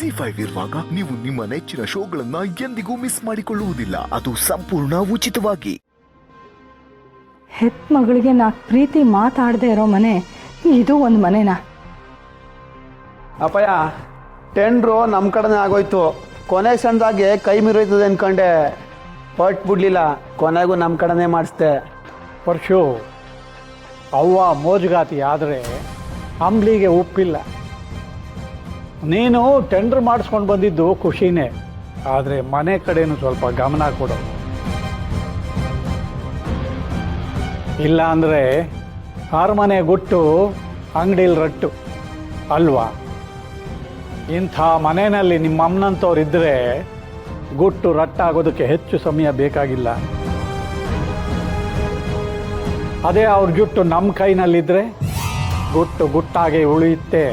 ZEE5 ಇರುವಾಗ ನೀವು ನಿಮ್ಮ ನೆಚ್ಚಿನ ಶೋಗಳನ್ನ ಎಂದಿಗೂ ಮಿಸ್ ಮಾಡಿಕೊಳ್ಳುವುದಿಲ್ಲ. ಅದು ಸಂಪೂರ್ಣ ಉಚಿತವಾಗಿ. ಹೆತ್ ಮಗಳಿಗೆ ನಾ ಪ್ರೀತಿ ಮಾತಾಡದೆ ಇರೋ ಮನೆ ಇದು ಒಂದು ಮನೆನಾ? ಅಪ್ಪಯ್ಯ ಟೆಂಡ್ರು ನಮ್ಮ ಕಡೆನೇ ಆಗೋಯ್ತು. ಕೊನೆ ಸಣ್ಣದಾಗೆ ಕೈ ಮೀರೋಯ್ತದೆ ಅನ್ಕೊಂಡೆ, ಹೊಟ್ಟು ಬಿಡ್ಲಿಲ್ಲ. ಕೊನೆಗೂ ನಮ್ಮ ಕಡೆನೇ ಮಾಡಿಸ್ದೆ. ಪರಶು, ಅವ್ವ ಮೋಜುಗಾತಿ ಆದರೆ ಅಂಬ್ಲಿಗೆ ಉಪ್ಪಿಲ್ಲ. ನೀನು ಟೆಂಡರ್ ಮಾಡಿಸ್ಕೊಂಡು ಬಂದಿದ್ದು ಖುಷಿನೇ, ಆದರೆ ಮನೆ ಕಡೆನೂ ಸ್ವಲ್ಪ ಗಮನ ಕೊಡು. ಇಲ್ಲ ಅಂದರೆ ಅರಮನೆ ಗುಟ್ಟು ಅಂಗಡಿಲಿ ರಟ್ಟು ಅಲ್ವಾ? ಇಂಥ ಮನೆಯಲ್ಲಿ ನಿಮ್ಮ ಅಮ್ಮನಂಥವ್ರು ಇದ್ದರೆ ಗುಟ್ಟು ರಟ್ಟಾಗೋದಕ್ಕೆ ಹೆಚ್ಚು ಸಮಯ ಬೇಕಾಗಿಲ್ಲ. ಅದೇ ಅವ್ರ ಜುಟ್ಟು ನಮ್ಮ ಕೈನಲ್ಲಿದ್ದರೆ ಗುಟ್ಟು ಗುಟ್ಟಾಗೆ ಉಳಿಯುತ್ತೆ.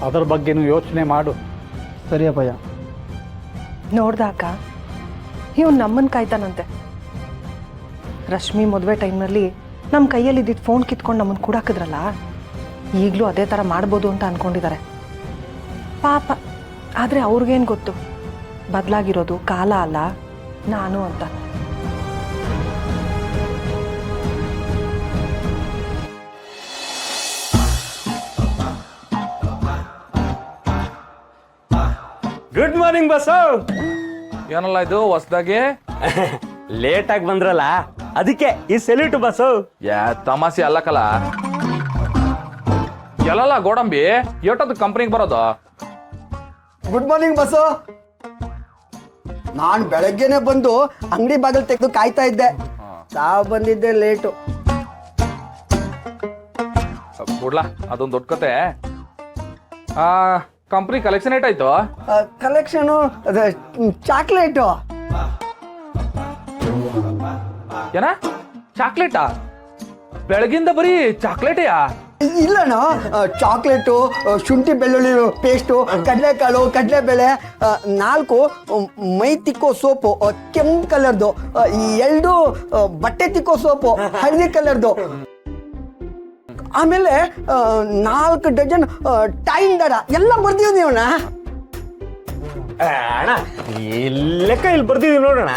ಅದರ ಬಗ್ಗೆನೂ ಯೋಚನೆ ಮಾಡು. ಸರಿ ಅಪ್ಪಯ್ಯ. ನೋಡ್ದಾಕ ಇವನು ನಮ್ಮನ್ನು ಕಾಯ್ತಾನಂತೆ. ರಶ್ಮಿ ಮದುವೆ ಟೈಮ್ನಲ್ಲಿ ನಮ್ಮ ಕೈಯಲ್ಲಿ ಇದ್ದಿದ್ದು ಫೋನ್ ಕಿತ್ಕೊಂಡು ನಮ್ಮನ್ನು ಕೂಡಾಕಿದ್ರಲ್ಲ, ಈಗಲೂ ಅದೇ ಥರ ಮಾಡ್ಬೋದು ಅಂತ ಅಂದ್ಕೊಂಡಿದ್ದಾರೆ ಪಾಪ. ಆದರೆ ಅವ್ರಿಗೇನು ಗೊತ್ತು, ಬದಲಾಗಿರೋದು ಕಾಲ ಅಲ್ಲ ನಾನು ಅಂತ. Good morning bus. ಏನಲ್ಲ ಇದು ಹೊಸದಾಗಿ ಲೇಟ್ ಆಗಿ ಬಂದ್ರಲ್ಲ, ಅದಕ್ಕೆ ಈ ಸೆಲ್ಯೂಟ್ ಬಸ್ಸು. ತಮಾಷೆ ಅಲ್ಲಕಲ್ಲ. ಎಲ್ಲಲ್ಲ ಗೋಡಂಬಿ ಎಷ್ಟೊತ್ತು ಕಂಪ್ನಿಗೆ ಬರೋದು? Good morning bus. ನಾನು ಬೆಳಗ್ಗೆನೆ ಬಂದು ಅಂಗಡಿ ಬಾಗಿಲು ತೆಗೆದು ಕಾಯ್ತಾ ಇದ್ದೆ. ತಾವು ಬಂದಿದ್ದೆ ಲೇಟು. ಬಿಡ್ಲಾ, ಅದೊಂದು ದೊಡ್ಡ ಕತೆ. ಕಂಪ್ನಿ ಕಲೆಕ್ಷನ್ ಏಟಾಯ್ತು? Collection chocolate. ಏನ ಚಾಕ್ಲೇಟಾ? ಬೆಳಗಿಂದ ಬರೀ ಚಾಕ್ಲೇಟೆಯಾ? ಇಲ್ಲಣ್ಣ, ಚಾಕ್ಲೇಟು, ಶುಂಠಿ ಬೆಳ್ಳುಳ್ಳಿ ಪೇಸ್ಟು, ಕಡಲೆಕಾಳು, ಕಡಲೆಬೇಳೆ, 4 ಮೈ ತಿಕ್ಕೋ ಸೋಪು ಕೆಂಪು ಕಲರ್ದು, 2 ಬಟ್ಟೆ ತಿಕ್ಕೋ ಸೋಪು ಹಳದಿ ಕಲರ್ದು, ಆಮೇಲೆ 4 ಡಜನ್ ಟೈಮ್ ದಡ ಎಲ್ಲ ಬರ್ತೀವಿ ನೀವಣ್ಣ. ಅಣ್ಣ ಲೆಕ್ಕ ಇಲ್ಲಿ ಬರ್ದಿದೀವಿ ನೋಡೋಣ.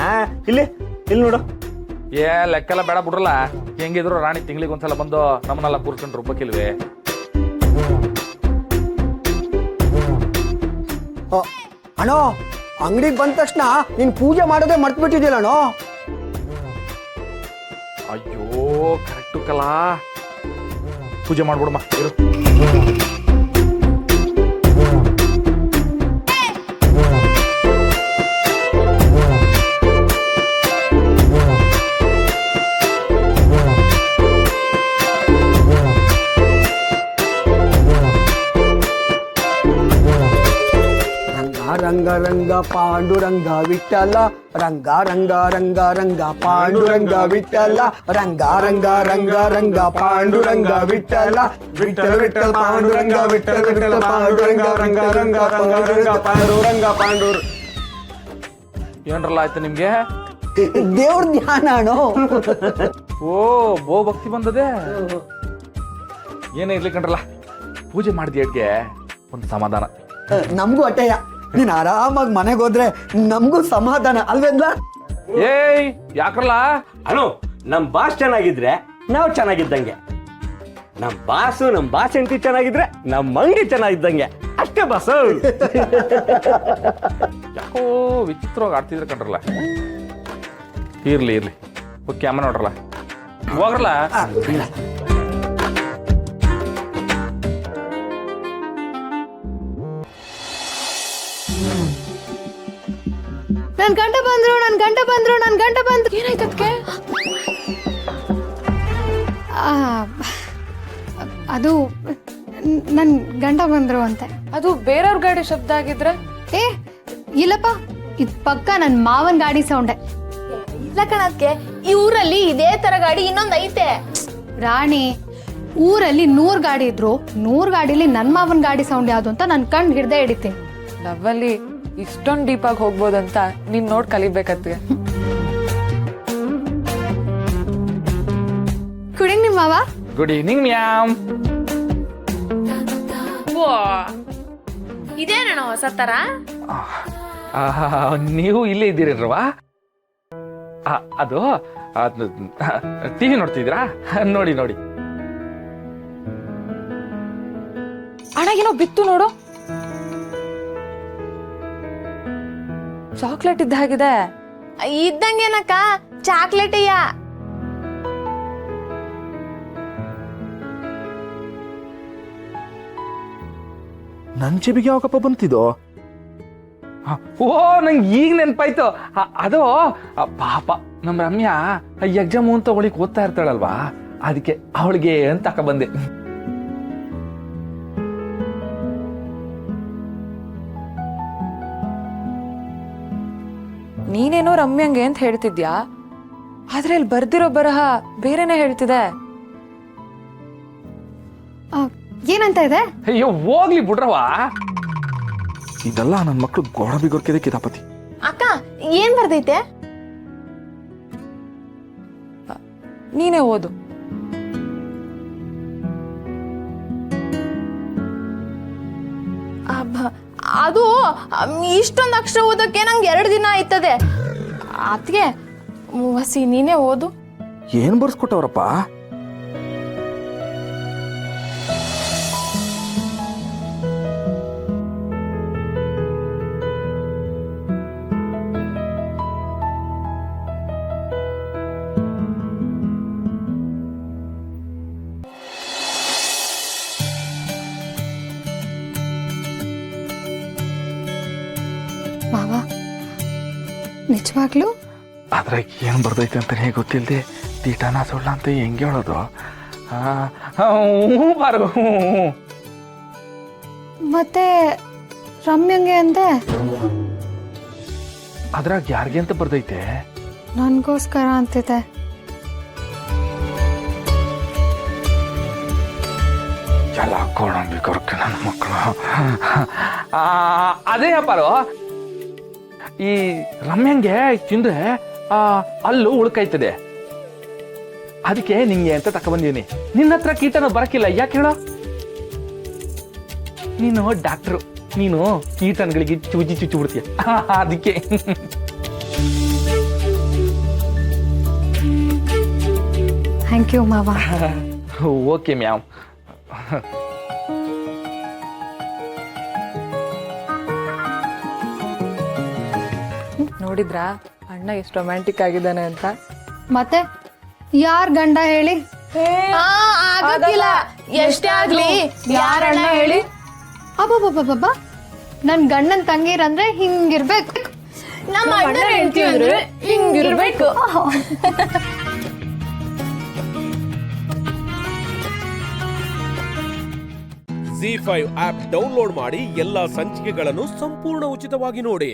ಇಲ್ಲಿ ನೋಡು. ಲೆಕ್ಕೆಲ್ಲ ಬೇಡ ಬಿಡ್ರಲ್ಲ. ಹೆಂಗಿದ್ರು ರಾಣಿ ತಿಂಗಳಿಗೆ ಒಂದ್ಸಲ ಬಂದು ನಮ್ಮನ್ನೆಲ್ಲ ಕೂರ್ಸ್ಕೊಂಡು ರುಬ್ಬಕ್ಕಿಲ್ವೇ? ಅಣ್ಣ, ಅಂಗಡಿಗೆ ಬಂದ ತಕ್ಷಣ ನೀನು ಪೂಜೆ ಮಾಡೋದೇ ಮರ್ತು ಬಿಟ್ಟಿದ್ದಿಲ್ಲಣ್ಣ. ಅಯ್ಯೋ ಕರೆಕ್ಟು ಕಲಾ. ಪೂಜೆ ಮಾಡ್ಬಿಡಮ್ಮ ಇರು. ರಂಗ ರಂಗ ಪಾಂಡುರಂಗ ವಿಠಲ, ರಂಗ ರಂಗ ರಂಗ ರಂಗ ಪಾಂಡುರಂಗ ವಿಠಲ, ರಂಗ ರಂಗ ರಂಗ ರಂಗ ಪಾಂಡುರಂಗ ವಿಠಲ, ವಿಠಲ ವಿಠಲ ಪಾಂಡುರಂಗ ವಿಠಲ ವಿಠಲ ಪಾಂಡುರಂಗ ರಂಗ ರಂಗ ಪಾಂಡುರಂಗ ಪಾಂಡುರಂಗ ಪಾಂಡುರ. ಏನ್ರಲ್ಲ ಆಯ್ತು ನಿಮ್ಗೆ? ದೇವ್ರ ಧ್ಯಾನ ಅಣ್ಣ. ಓ ಬೋ ಭಕ್ತಿ ಬಂದದೆ. ಏನೇ ಇರ್ಲಿ ಕಣ್ರಲ್ಲ, ಪೂಜೆ ಮಾಡಿದ ಏಟ್ಗೆ ಒಂದು ಸಮಾಧಾನ. ನಮಗೂ ಅಟ್ಟೆಯ. ನೀನ್ ಆರಾಮಾಗಿ ಮನೆಗೆ ಹೋದ್ರೆ ನಮಗೂ ಸಮಾಧಾನ ಅಲ್ವೇಂದ್ರ? ಏಯ್ ಯಾಕ್ರಲ್ಲ? ಅನು, ನಮ್ ಬಾಸ್ ಚೆನ್ನಾಗಿದ್ರೆ ನಾವು ಚೆನ್ನಾಗಿದ್ದಂಗೆ. ನಮ್ ಬಾಸ್ ಹೆಂಡತಿ ಚೆನ್ನಾಗಿದ್ರೆ ನಮ್ ಅಂಗಡಿ ಚೆನ್ನಾಗಿದ್ದಂಗೆ. ಅಷ್ಟೇ ಬಾಸು. ಯಾಕೋ ವಿಚಿತ್ರವಾಗಿ ಆಡ್ತಿದ್ರೆ ಕಣ್ರಲ್ಲ. ಇರ್ಲಿ ಕ್ಯಾಮರಾ ನೋಡ್ರಲ್ಲ, ಹೋಗ್ರಲ್ಲ. ನನ್ ಗಂಟ ಬಂದ್ರು. ಏನಾಯ್ತು ಅದಕ್ಕೆ? ಅದು ನನ್ ಗಂಟ ಬಂದ್ರು ಅಂತೆ. ಅದು ಬೇರೆಯವ್ರ ಗಾಡಿ ಶಬ್ದ ಆಗಿದ್ರೆ? ಇಲ್ಲಪ್ಪ, ಇದು ಪಕ್ಕ ನನ್ ಮಾವನ್ ಗಾಡಿ ಸೌಂಡೆ. ಇಲ್ಲ ಕಣಕ್ಕೆ, ಈ ಊರಲ್ಲಿ ಇದೇ ತರ ಗಾಡಿ ಇನ್ನೊಂದ್ ಐತೆ. ರಾಣಿ, ಊರಲ್ಲಿ 100 ಗಾಡಿ ಇದ್ರು 100 ಗಾಡಿಲಿ ನನ್ ಮಾವನ್ ಗಾಡಿ ಸೌಂಡ್ ಯಾವ್ದು ಅಂತ ನನ್ ಕಣ್ ಹಿಡ್ದೆ ಹಿಡಿತೀನಿ. ಲವ್ವಲ್ಲಿ ಇಷ್ಟೊಂದು ಡೀಪಾಗಿ ಹೋಗ್ಬೋದಂತ ನೀನ್ ನೋಡ್ ಕಲಿಬೇಕತ್ಗೆ. ಗುಡ್ ಈವ್ನಿಂಗ್ ಮಾವ. Good evening ma'am. ಇದೇನಣ್ಣ ಹೊಸ ತರ? ನೀವು ಇಲ್ಲೇ ಇದ್ದೀರಲ್ವಾ? ಅದು ಟಿವಿ ನೋಡ್ತಿದ್ದೀರಾ? ನೋಡಿ ನೋಡಿ. ಅಣ್ಣ ಏನೋ ಬಿತ್ತು ನೋಡು. ಚಾಕ್ಲೇಟ್ ಇದ್ದ ಹಾಗಿದೆ. ಇದ್ದಂಗೇನಕ್ಕ ಚಾಕ್ಲೇಟಿಯ. ನನ್ ಚೆಬಿಗೆ ಯಾವಕಪ್ಪ ಬಂತಿದ್ದು? ಓ, ನಂಗೆ ಈಗ ನೆನಪಾಯ್ತು. ಅದು ಪಾಪ ನಮ್ಮ ರಮ್ಯಾ ಎಕ್ಸಾಮು ಅಂತ ಅವಳಿಗೆ ಓದ್ತಾ ಇರ್ತಾಳಲ್ವಾ, ಅದಕ್ಕೆ ಅವಳಿಗೆ ಅಂತ ಬಂದೆ. ನೀನೇನೋ ರಮ್ಯಂಗೆ ಅಂತ ಹೇಳ್ತಿದ್ಯಾ, ಆದ್ರೆ ಇಲ್ಲಿ ಬರ್ದಿರೋ ಬರಹ ಬೇರೆನೆ ಹೇಳ್ತಿದೆ. ಏನಂತ ಇದೆ? ಅಯ್ಯೋ ಹೋಗ್ಲಿ ಬಿಡ್ರವಾ, ಇದೆಲ್ಲ ನನ್ನ ಮಕ್ಕಳು ಗೋಡ ಬಿಗೋರ್ಕಿದೆ ಕಿತಾಪತಿ. ಅಕ್ಕ ಏನ್ ಬರ್ದೈತೆ? ನೀನೇ ಓದು. ಅದು ಇಷ್ಟೊಂದು ಅಕ್ಷರ ಓದಕ್ಕೆ ನಂಗೆ 2 ದಿನ ಆಯ್ತದೆ. ಅದಕ್ಕೆ ವಸಿ ನೀನೇ ಓದು. ಏನ್ ಬರ್ಸ್ಕೊಟ್ಟವ್ರಪ್ಪ? ಮಾವ, ನಿಜವಾಗ್ಲೂ? ಅದ್ರಾಗ ಏನ್ ಬರ್ದೈತೆ ಅಂತಾನೆ ಗೊತ್ತಿಲ್ದೆ ತೀಟಾನ ಸುಳ್ಳ ಅಂತ ಹೆಂಗೆ ಹೇಳೋದು? ಬಾರು. ಮತ್ತೆ ರಮ್ಯಂಗೆ ಅಂದೆ? ಅದ್ರಾಗ ಯಾರಿಗೆ ಅಂತ ಬರ್ದೈತೆ? ನನ್ಗೋಸ್ಕರ ಅಂತಿದೆ. ಎಲ್ಲ ಗೋಡಂಬಿ ಕೊರಕೆ ನನ್ನ ಮಕ್ಕಳು. ಅದೇ ಅಪ್ಪಾರು, ಈ ರಮ್ಯಂಗೆ ತಿಂದ್ರೆ ಅಲ್ಲೂ ಉಳ್ಕೈತದೆ, ಅದಕ್ಕೆ ನಿಂಗೆ ಅಂತ ತಕೊಂಡ್ಬಂದೀನಿ. ನಿನ್ನ ಹತ್ರ ಕೀಟನ ಬರಕಿಲ್ಲ, ಯಾಕೆ ಹೇಳೋ? ನೀನು ಡಾಕ್ಟ್ರು, ನೀನು ಕೀಟನ್ಗಳಿಗೆ ಚುಚ್ಚಿ ಬಿಡ್ತೀಯ, ಅದಕ್ಕೆ. ಥ್ಯಾಂಕ್ ಯು ಮಾವ. Okay ma'am. ನೋಡಿದ್ರಾ ಅಣ್ಣ ಎಷ್ಟು ರೊಮ್ಯಾಂಟಿಕ್ ಆಗಿದ್ದಾನೆ ಅಂತ? ಮತ್ತೆ ಯಾರ್ ಗಂಡ ಹೇಳಿ? ಆಗಕ್ಕಿಲ್ಲ, ಎಷ್ಟೇ ಆಗ್ಲಿ ಯಾರಣ್ಣ ಹೇಳಿ? ಅಬ್ಬಬ್ಬಬ್ಬಬ್ಬ, ನನ್ ಗಂಡನ್ ತಂಗಿರಂದ್ರೆ ಹಿಂಗಿರ್ಬೇಕು. ನಮ್ಮ ಅಣ್ಣ ಹೇಳ್ತೀವಿ ಹಿಂಗಿರ್ಬೇಕು. ZEE5 ಆಪ್ ಡೌನ್ಲೋಡ್ ಮಾಡಿ ಎಲ್ಲಾ ಸಂಚಿಕೆಗಳನ್ನು ಸಂಪೂರ್ಣ ಉಚಿತವಾಗಿ ನೋಡಿ.